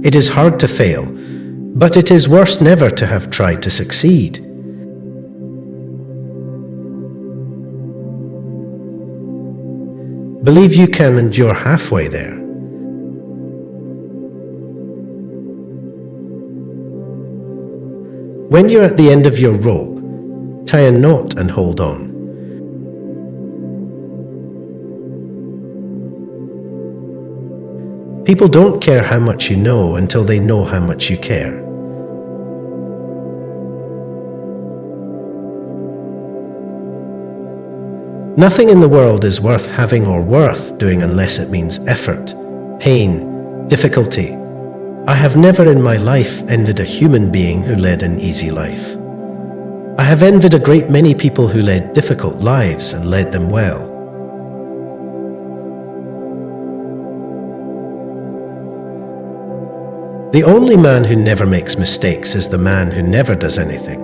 It is hard to fail, but it is worse never to have tried to succeed. Believe you can and you're halfway there. When you're at the end of your rope, tie a knot and hold on. People don't care how much you know until they know how much you care. Nothing in the world is worth having or worth doing unless it means effort, pain, difficulty. I have never in my life envied a human being who led an easy life. I have envied a great many people who led difficult lives and led them well. The only man who never makes mistakes is the man who never does anything.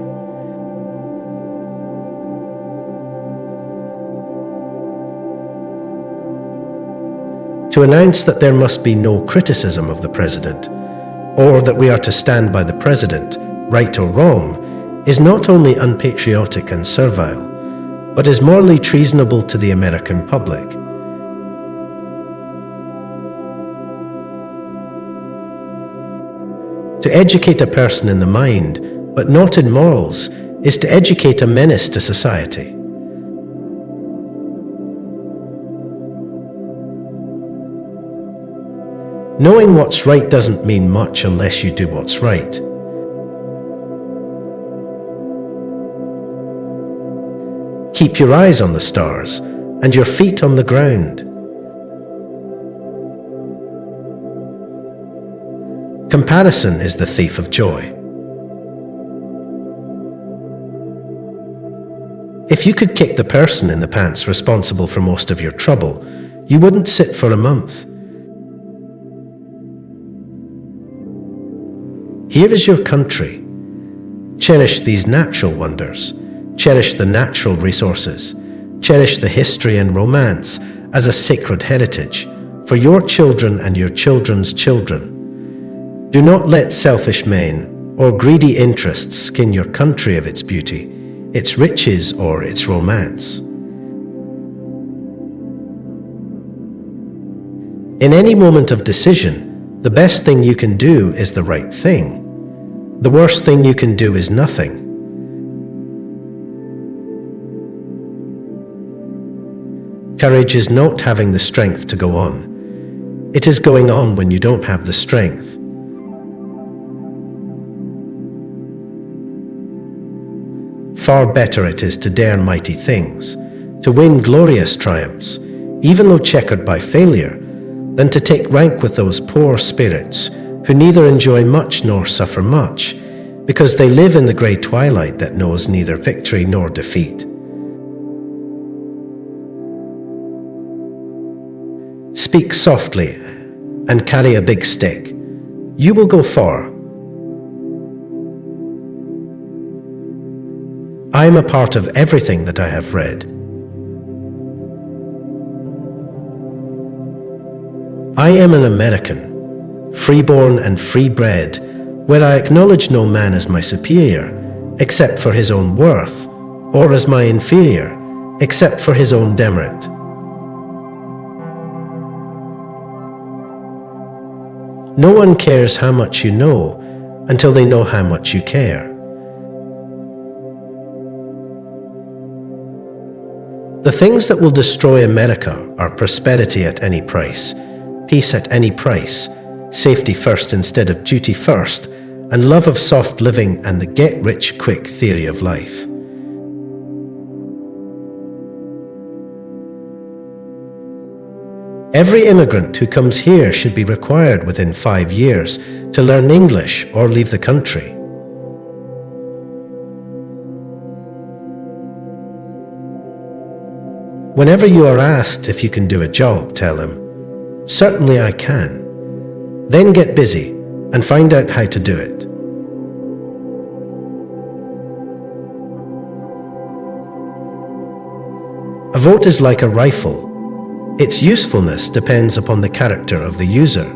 To announce that there must be no criticism of the president, or that we are to stand by the president, right or wrong, is not only unpatriotic and servile, but is morally treasonable to the American public. To educate a person in the mind, but not in morals, is to educate a menace to society. Knowing what's right doesn't mean much unless you do what's right. Keep your eyes on the stars and your feet on the ground. Comparison is the thief of joy. If you could kick the person in the pants responsible for most of your trouble, you wouldn't sit for a month. Here is your country. Cherish these natural wonders. Cherish the natural resources. Cherish the history and romance as a sacred heritage for your children and your children's children. Do not let selfish men or greedy interests skin your country of its beauty, its riches, or its romance. In any moment of decision, the best thing you can do is the right thing. The worst thing you can do is nothing. Courage is not having the strength to go on. It is going on when you don't have the strength. Far better it is to dare mighty things, to win glorious triumphs, even though checkered by failure, than to take rank with those poor spirits who neither enjoy much nor suffer much, because they live in the grey twilight that knows neither victory nor defeat. Speak softly and carry a big stick. You will go far. I am a part of everything that I have read. I am an American, freeborn and free-bred, where I acknowledge no man as my superior, except for his own worth, or as my inferior, except for his own demerit. No one cares how much you know until they know how much you care. The things that will destroy America are prosperity at any price, peace at any price, safety first instead of duty first, and love of soft living and the get-rich-quick theory of life. Every immigrant who comes here should be required within 5 years to learn English or leave the country. Whenever you are asked if you can do a job, tell him, "Certainly I can." Then get busy and find out how to do it. A vote is like a rifle. Its usefulness depends upon the character of the user.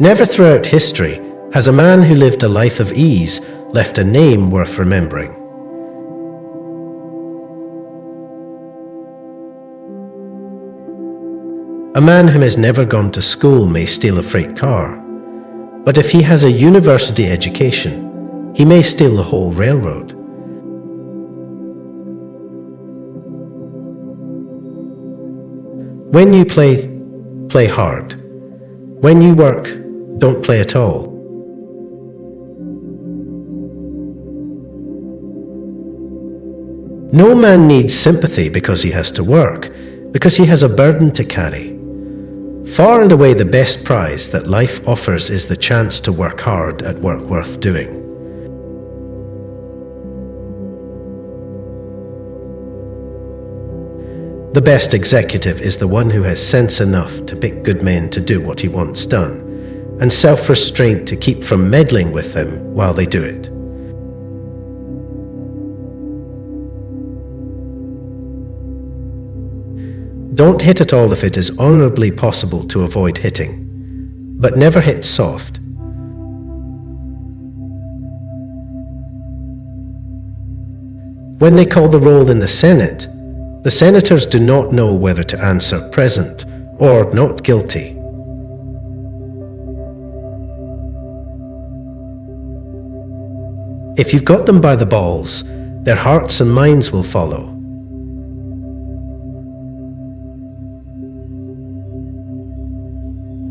Never throughout history has a man who lived a life of ease left a name worth remembering. A man who has never gone to school may steal a freight car, but if he has a university education, he may steal the whole railroad. When you play, play hard. When you work, don't play at all. No man needs sympathy because he has to work, because he has a burden to carry. Far and away the best prize that life offers is the chance to work hard at work worth doing. The best executive is the one who has sense enough to pick good men to do what he wants done, and self-restraint to keep from meddling with them while they do it. Don't hit at all if it is honorably possible to avoid hitting, but never hit soft. When they call the roll in the Senate, the senators do not know whether to answer present or not guilty. If you've got them by the balls, their hearts and minds will follow.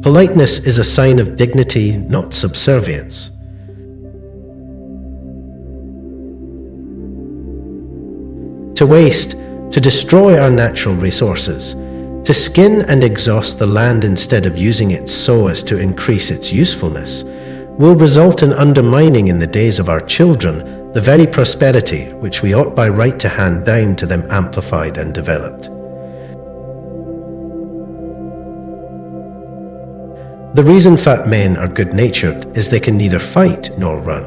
Politeness is a sign of dignity, not subservience. To waste, to destroy our natural resources, to skin and exhaust the land instead of using it so as to increase its usefulness, will result in undermining in the days of our children the very prosperity which we ought by right to hand down to them amplified and developed. The reason fat men are good-natured is they can neither fight nor run.